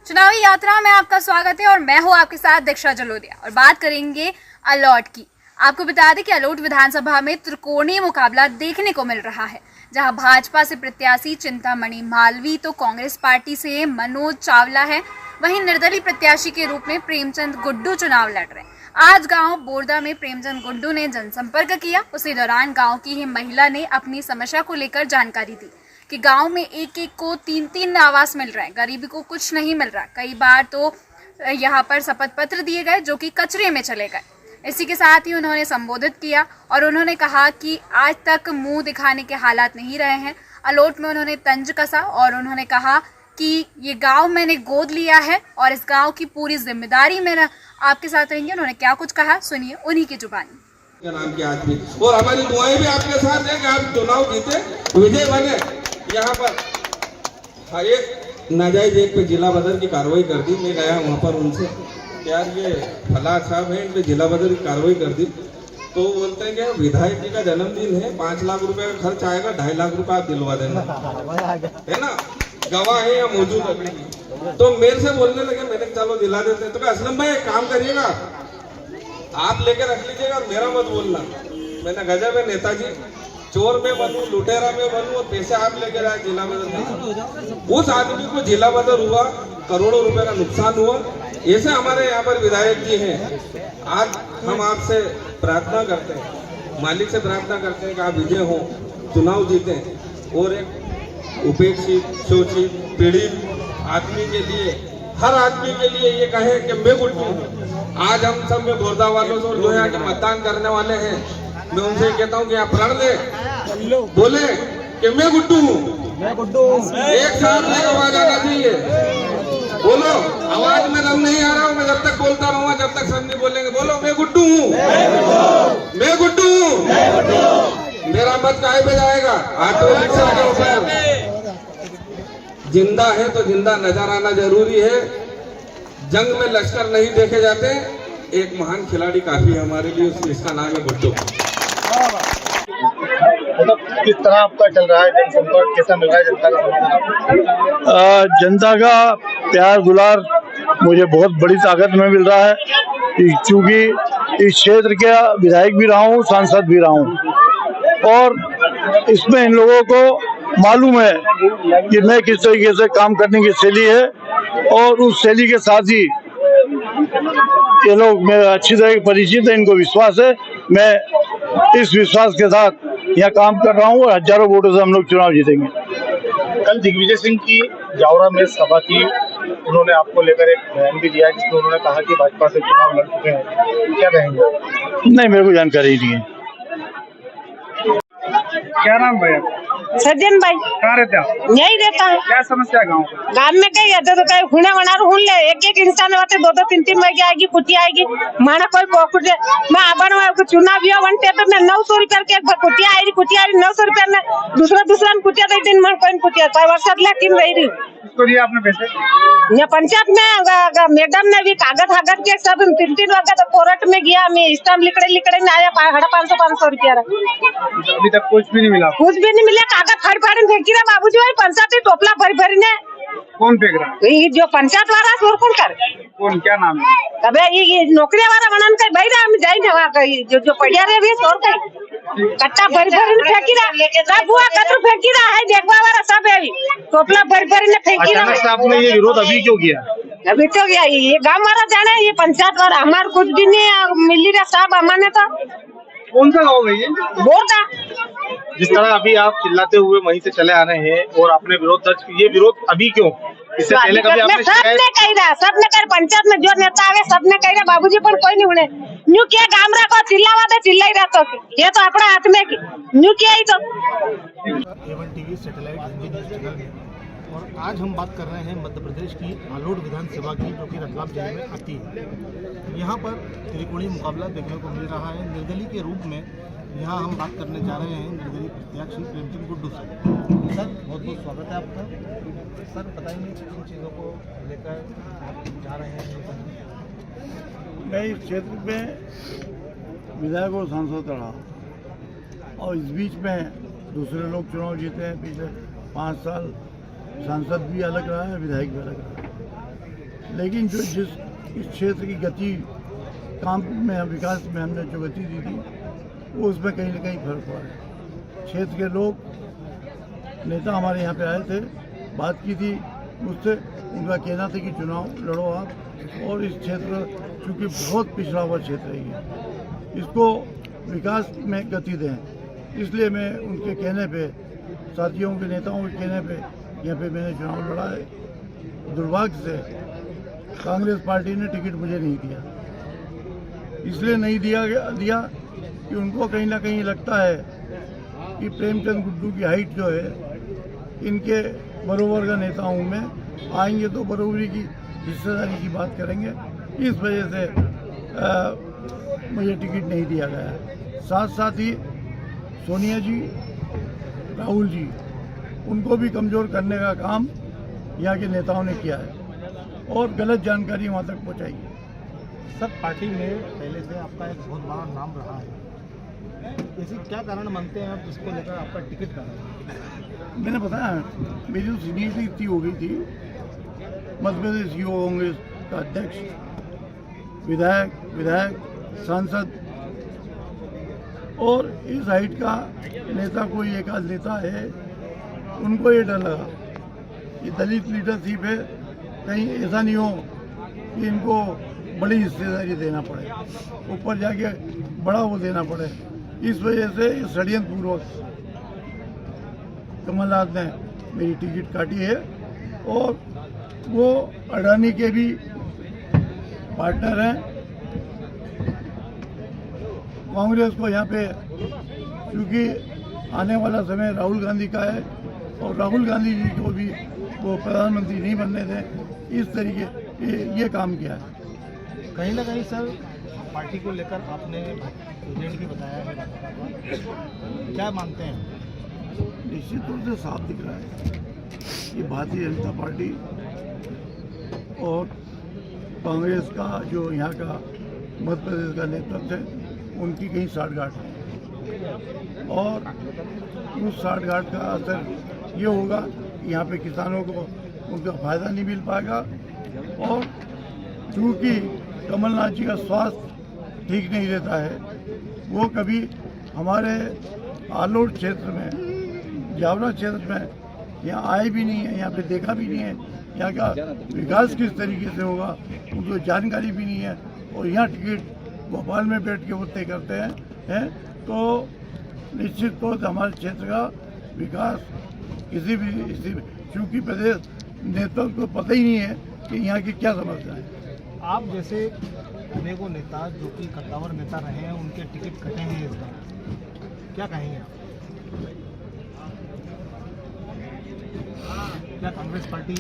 चुनावी यात्रा में आपका स्वागत है और मैं हूं आपके साथ दीक्षा जलोदिया और बात करेंगे अलोट की। आपको बता दें कि अलोट विधानसभा में त्रिकोणीय मुकाबला देखने को मिल रहा है, जहां भाजपा से प्रत्याशी चिंतामणि मालवी तो कांग्रेस पार्टी से मनोज चावला है, वहीं निर्दलीय प्रत्याशी के रूप में प्रेमचंद गुड्डू चुनाव लड़ रहे हैं। आज गांव बोरदा में प्रेमचंद गुड्डू ने जनसंपर्क किया। उसी दौरान गांव की ही महिला ने अपनी समस्या को लेकर जानकारी दी कि गांव में एक एक को 3-3 आवास मिल रहा है, गरीबी को कुछ नहीं मिल रहा। कई बार तो यहां पर शपथ पत्र दिए गए जो कि कचरे में चले गए। इसी के साथ ही उन्होंने संबोधित किया और उन्होंने कहा कि आज तक मुंह दिखाने के हालात नहीं रहे हैं। अलोट में उन्होंने तंज कसा और उन्होंने कहा कि ये गांव मैंने गोद लिया है और इस गांव की पूरी जिम्मेदारी मेरा आपके साथ रहेंगे। उन्होंने क्या कुछ कहा, सुनिए उन्हीं की जुबानी। नाम के आदमी और हमारी दुआएं भी आपके साथ है कि आप चुनाव जीते, विजय बने। यहाँ पर हर एक नाजायज एक पे जिला बदर की कार्रवाई कर दी। मैं गया वहाँ पर उनसे, यार ये फला साहब है, इन पे जिला बदर की कार्रवाई कर दी। तो बोलते हैं कि विधायक जी का जन्मदिन है, 5 लाख रुपए का खर्च आएगा, 2.5 लाख रुपए आप दिलवा देना, है ना, गवाह है या मौजूद है। तो मेरे से बोलने लगे, मैंने चलो दिला देते हैं। तो असलम भाई एक काम करिएगा, आप लेके रख लीजिएगा, मेरा मत बोलना। मैंने गजब है नेताजी, चोर में बनूं, लुटेरा में बनूं और पैसे आप लेके जाए जिला बदर। उस आदमी को जिला बदर हुआ, करोड़ों रुपए का नुकसान हुआ। ऐसे हमारे यहाँ पर विधायक जी हैं। आज हम आपसे प्रार्थना करते हैं, मालिक से प्रार्थना करते हैं कि आप विजय हो, चुनाव जीतें और एक उपेक्षित, शोषित, पीड़ित आदमी के लिए, हर आदमी के लिए ये कहे कि मैं गुड्डू हूँ। आज हम सब में बोरदा वालों से और लोहिया के मतदान करने वाले हैं, मैं उनसे कहता हूँ कि आप प्रण ले, बोले कि मैं गुड्डू हूँ। एक साथ में आवाज आना चाहिए, बोलो। आवाज में दम नहीं आ रहा हूँ मैं, जब तक बोलता रहूंगा, जब तक सब नहीं बोलेंगे। बोलो मैं गुड्डू हूँ, मैं गुड्डू हूँ। मेरा मत काहे पे जाएगा? ऑटो रिक्शा के ऊपर जिंदा है तो जिंदा नजर आना जरूरी है। जंग में लश्कर नहीं देखे जाते। एक महान खिलाड़ी काफी है हमारे लिए, इसका नाम है गुड्डू। किस तरह आपका चल रहा है जनसंपर्क, कैसा मिल रहा है जनता का? जनता का प्यार दुलार मुझे बहुत बड़ी ताकत में मिल रहा है, क्योंकि इस क्षेत्र का विधायक भी रहा हूँ, सांसद भी रहा हूँ और इसमें इन लोगों को मालूम है कि मैं किस तरीके से काम करने की शैली है और उस शैली के साथ ही ये लोग मेरे अच्छी तरह परिचित है, इनको विश्वास है। मैं इस विश्वास के साथ यहाँ काम कर रहा हूँ और हजारों वोटों से हम लोग चुनाव जीतेंगे। कल दिग्विजय सिंह की जावरा में सभा की, उन्होंने आपको लेकर एक बयान भी दिया जिसमें उन्होंने कहा कि भाजपा से चुनाव लड़ चुके हैं, क्या कहेंगे? नहीं, मेरे को जानकारी नहीं है। क्या नाम भैया? सज्जन भाई। कहाँ रहते हैं? यही रहता है। क्या समस्या है गाँव? गाँव में कहीं तो कहीं हुने वनार हुन ले, एक इंसान होते 2-3 महीने आएगी, कुटी आएगी, माना कोई पोकुट मैं आबन में चुनाव भी वनते तो मैं 900 रुपया के कुटिया आई 900 रुपया में दूसरा कुटिया दे दिन में कोई कुटिया पर वर्षा लेकिन रही रही उसको दिया आपने पैसे? ये पंचायत में मैडम ने भी कागज के सब 3 वक्त कोर्ट में गया, मैं स्टाम्प लिखड़े में आया 500 रुपया। अभी तक कुछ भी नहीं मिला? कुछ भी नहीं मिला, कागज फाड़ी फेंकी रहा बाबूजी भाई, पंचायत टोपला भरी ने। कौन फेंक रहा है? ये जो पंचायत वाला सोर कौन कर? कौन, क्या नाम है? अबे ये नौकरी वाला बनन के भाई हम जाएंगे वहां कहीं जो पढ़िया रे भी सोर के कट्टा भरी फेंकी रहा, सब बुआ कचरू फेंकी रहा है, देखवा वाला सब है टोपला भरी ने फेंकी रहा। अचानक से आपने ये विरोध अभी क्यों किया? अभी तो गया ये गांव वाला जाने, ये पंचायत वाला हमारे कुछ भी नहीं मिली रहा साहब हमारे तो। कौन सा गाँव है ये? बोरदा। जिस तरह अभी आप चिल्लाते हुए वहीं से चले आ रहे हैं और आपने विरोध दर्ज, ये विरोध अभी क्यों? इससे पहले कभी आपने सबने कही रहा, सबने कही पंचायत में जो नेता आवे सबने कही रहा बाबूजी, पर कोई नहीं उड़े न्यू किया गामरा को चिल्लावा दे चिल्ला ही रहा, तो ये तो अपने हाथ में न्यू किया ही तो। A1 TV satellite Hindi news channel है और आज हम बात कर रहे हैं मध्य प्रदेश की अलोट विधानसभा की, जो कि रतलाम जिले में आती है। यहाँ पर त्रिकोणीय मुकाबला देखने को मिल रहा है। निर्दलीय के रूप में यहाँ हम बात करने जा रहे हैं निर्दलीय प्रत्याशी प्रेमचंद गुड्डू से। सर बहुत बहुत स्वागत है आपका। सर बताएंगे किन चीज़ों को लेकर आप जा रहे हैं? मैं इस क्षेत्र में विधायक और सांसद रहा और इस बीच में दूसरे लोग चुनाव जीते हैं। पिछले 5 साल सांसद भी अलग रहा है, विधायक भी अलग रहा है। लेकिन जो जिस इस क्षेत्र की गति काम में विकास में हमने जो गति दी थी वो उसमें कहीं ना कहीं फर्क पड़ा है। क्षेत्र के लोग नेता हमारे यहाँ पे आए थे, बात की थी मुझसे, उनका कहना था कि चुनाव लड़ो आप, और इस क्षेत्र चूँकि बहुत पिछड़ा हुआ क्षेत्र है ये, इसको विकास में गति दें, इसलिए मैं उनके कहने पे, साथियों के नेताओं के कहने पे यहाँ पे मैंने चुनाव लड़ा है। दुर्भाग्य से कांग्रेस पार्टी ने टिकट मुझे नहीं दिया, इसलिए नहीं दिया कि उनको कहीं ना कहीं लगता है कि प्रेमचंद गुड्डू की हाइट जो है, इनके बरोबर का नेता हूँ मैं, आएंगे तो बरोबरी की हिस्सेदारी की बात करेंगे, इस वजह से मुझे टिकट नहीं दिया गया। साथ साथ ही सोनिया जी, राहुल जी, उनको भी कमज़ोर करने का काम यहाँ के नेताओं ने किया है और गलत जानकारी वहाँ तक पहुँचाई है। सर, पार्टी में पहले से आपका एक बहुत बड़ा नाम रहा है, ऐसी क्या कारण मानते हैं आप जिसको लेकर आपका टिकट का? मैंने बताया मेरी तो सीनियरिटी इतनी हो गई थी, मध्य प्रदेश युवा कांग्रेस का अध्यक्ष, विधायक, सांसद, और इस हाइट का नेता कोई एक आध नेता है, उनको ये डर लगा कि दलित लीडरशिप है, कहीं ऐसा नहीं हो कि इनको बड़ी हिस्सेदारी देना पड़े, ऊपर जाके बड़ा वो देना पड़े। इस वजह से षड्यंत्र पूर्वक कमलनाथ ने मेरी टिकट काटी है और वो अडानी के भी पार्टनर हैं। कांग्रेस को यहाँ पे क्योंकि आने वाला समय राहुल गांधी का है और राहुल गांधी जी को भी वो प्रधानमंत्री नहीं बनने दें, इस तरीके ये काम किया है। कहीं ना कहीं सर पार्टी को लेकर आपने एजेंट भी बताया है, क्या मानते हैं? निश्चित तौर से साफ दिख रहा है कि भारतीय जनता पार्टी और कांग्रेस का जो यहाँ का मध्य प्रदेश का नेतृत्व है, उनकी कहीं साठगांठ है और उस साठगांठ का असर ये होगा कि यहाँ पे किसानों को उनका फायदा नहीं मिल पाएगा और क्योंकि कमलनाथ जी का स्वास्थ्य ठीक नहीं रहता है, वो कभी हमारे आलोट क्षेत्र में, जावरा क्षेत्र में यहाँ आए भी नहीं है, यहाँ पे देखा भी नहीं है, यहाँ का विकास किस तरीके से होगा उनको जानकारी भी नहीं है और यहाँ टिकट भोपाल में बैठ के वो तय करते हैं तो निश्चित तौर से हमारे क्षेत्र का विकास किसी भी क्योंकि प्रदेश नेतृत्व को पता ही नहीं है कि यहाँ की क्या समस्या है। आप जैसे अनेकों नेता जो कि कद्दावर नेता रहे हैं, उनके टिकट कटे हैं इस बार, क्या कहेंगे आप? क्या कांग्रेस पार्टी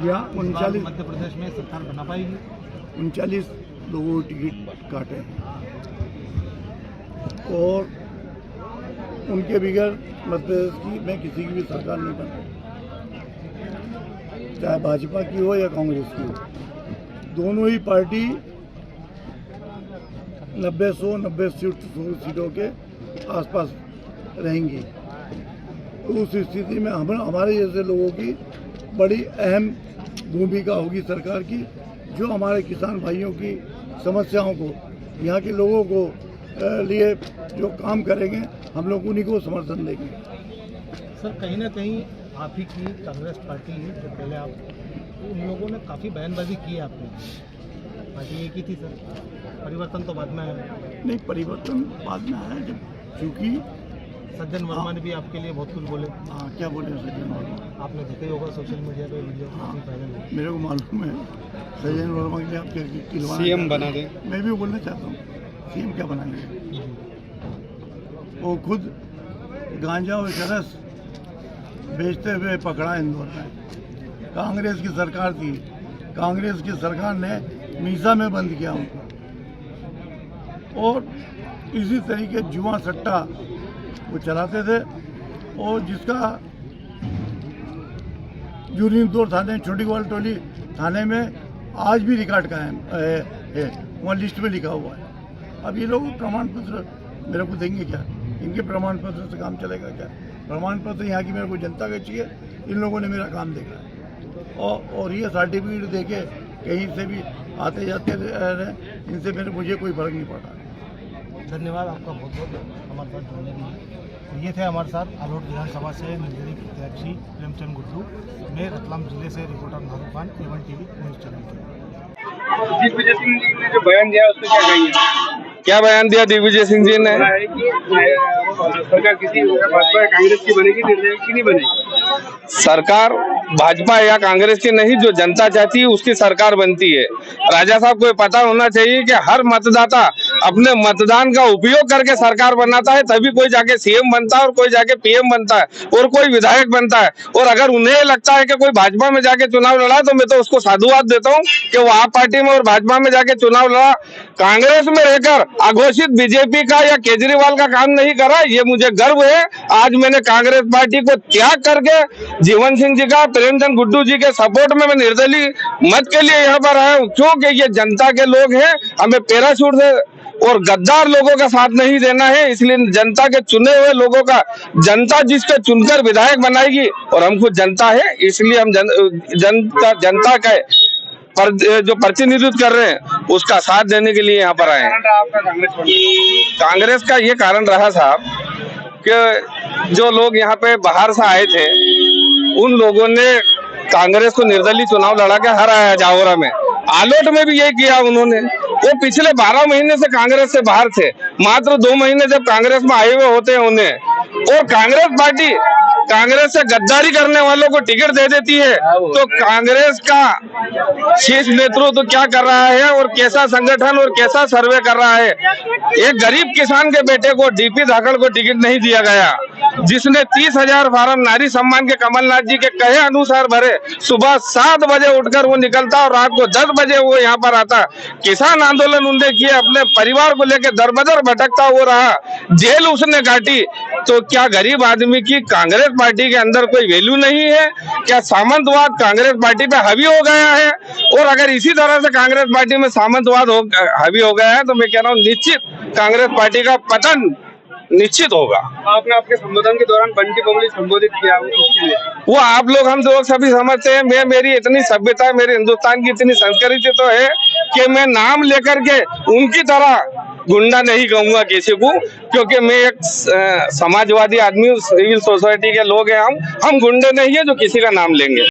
यहाँ 39 मध्य प्रदेश में सरकार बना पाएगी? 39 लोगों को टिकट काटे और उनके बगैर मध्य प्रदेश की मैं किसी की भी सरकार नहीं बना, चाहे भाजपा की हो या कांग्रेस की हो, दोनों ही पार्टी 90 सीटों के आसपास रहेंगी। तो उस स्थिति में हमारे जैसे लोगों की बड़ी अहम भूमिका होगी सरकार की, जो हमारे किसान भाइयों की समस्याओं को, यहाँ के लोगों को लिए जो काम करेंगे, हम लोग उन्हीं को समर्थन देंगे। सर, कहीं ना कहीं आप ही की कांग्रेस पार्टी जो पहले आप उन लोगों ने काफ़ी बयानबाजी की है आपने, पार्टी एक ही थी सर, परिवर्तन तो बाद में आया। नहीं, परिवर्तन बाद में आया जब, क्योंकि सज्जन वर्मा ने भी आपके लिए बहुत कुछ बोले। हाँ, क्या बोले सज्जन वर्मा? आपने देखे होगा सोशल मीडिया पे वीडियो वायरल। मेरे को मालूम है सज्जन वर्मा के लिए आप क्या सीएम बना दें। मैं भी बोलना चाहता हूँ, सीएम क्या बनाएंगे? वो खुद गांजा और चरस बेचते हुए पकड़ा इंदौर में। कांग्रेस की सरकार थी, कांग्रेस की सरकार ने मीसा में बंद किया उनको और इसी तरीके जुआ सट्टा वो चलाते थे और जिसका जूनिंदौर थाने, छोटी ग्वाल टोली थाने में आज भी रिकॉर्ड कायम है, वहाँ लिस्ट में लिखा हुआ है। अब ये लोग प्रमाण पत्र मेरे को देंगे क्या? इनके प्रमाण पत्र से काम चलेगा क्या? प्रमाण पत्र यहाँ की मेरे को जनता का चाहिए, इन लोगों ने मेरा काम देखा है और ये सर्टिफिकेट देके कहीं से भी आते जाते रहे, इनसे मुझे कोई फर्क नहीं पड़ा। धन्यवाद आपका बहुत बहुत हमारे साथ जुड़ने के लिए। तो ये थे हमारे साथ आलोट विधानसभा से निर्दलीय प्रत्याशी प्रेमचंद गुड्डू। मैं रतलाम जिले से reporter Maroof Khan, A1 TV news channel के। दिग्विजय सिंह जी ने जो बयान दिया उसमें क्या कहेंगे? क्या बयान दिया दिग्विजय सिंह जी ने? सरकार किसी भाजपा कांग्रेस की बनेगी कि नहीं बनेगी? सरकार भाजपा या कांग्रेस की नहीं, जो जनता चाहती है उसकी सरकार बनती है। राजा साहब को पता होना चाहिए कि हर मतदाता अपने मतदान का उपयोग करके सरकार बनाता है, तभी कोई जाके सीएम बनता है और कोई जाके पीएम बनता है और कोई विधायक बनता है। और अगर उन्हें लगता है कि कोई भाजपा में जाके चुनाव लड़ा तो मैं तो उसको साधुवाद देता हूँ कि वो आप पार्टी में और भाजपा में जाके चुनाव लड़ा। कांग्रेस में रहकर अघोषित बीजेपी का या केजरीवाल का काम नहीं करा, ये मुझे गर्व है। आज मैंने कांग्रेस पार्टी को त्याग करके जीवन सिंह जी का, प्रेमचंद गुड्डू जी के सपोर्ट में मैं निर्दलीय मत के लिए यहाँ पर आया हूँ, क्योंकि ये जनता के लोग हैं। हमें पैराशूट से और गद्दार लोगों का साथ नहीं देना है, इसलिए जनता के चुने हुए लोगों का, जनता जिसको चुनकर विधायक बनाएगी, और हम खुद जनता है, इसलिए हम जनता का जो प्रतिनिधित्व कर रहे हैं उसका साथ देने के लिए यहाँ पर आए हैं। कांग्रेस का ये कारण रहा साहब कि जो लोग यहाँ पे बाहर से आए थे उन लोगों ने कांग्रेस को निर्दलीय चुनाव लड़ा के हराया। जावरा में, आलोट में भी यही किया उन्होंने। वो पिछले 12 महीने से कांग्रेस से बाहर थे, मात्र 2 महीने जब कांग्रेस में आए हुए होते हैं उन्हें, और कांग्रेस पार्टी कांग्रेस से गद्दारी करने वालों को टिकट दे देती है, तो कांग्रेस का शीर्ष नेतृत्व तो क्या कर रहा है और कैसा संगठन और कैसा सर्वे कर रहा है। एक गरीब किसान के बेटे को, डीपी धाकड़ को टिकट नहीं दिया गया, जिसने 30,000 फार्म नारी सम्मान के कमलनाथ जी के कहे अनुसार भरे। सुबह 7 बजे उठकर वो निकलता और रात को 10 बजे वो यहाँ पर आता। किसान आंदोलन उन्होंने किए, अपने परिवार को लेकर दर बदर भटकता हो रहा, जेल उसने काटी। तो क्या गरीब आदमी की कांग्रेस पार्टी के अंदर कोई वैल्यू नहीं है? क्या सामंतवाद कांग्रेस पार्टी पे हावी हो गया है? और अगर इसी तरह से कांग्रेस पार्टी में सामंतवाद हावी हो गया है तो मैं कह रहा हूँ निश्चित कांग्रेस पार्टी का पतन निश्चित होगा। आपने आपके संबोधन के दौरान बंटी बबली संबोधित किया, वो आप लोग हम लोग सभी समझते हैं। मेरी इतनी सभ्यता, मेरे हिंदुस्तान की इतनी संस्कृति तो है कि मैं नाम लेकर के उनकी तरह गुंडा नहीं कहूंगा किसी को, क्योंकि मैं एक समाजवादी आदमी हूँ, सिविल सोसाइटी के लोग हैं हम गुंडे नहीं है जो किसी का नाम लेंगे।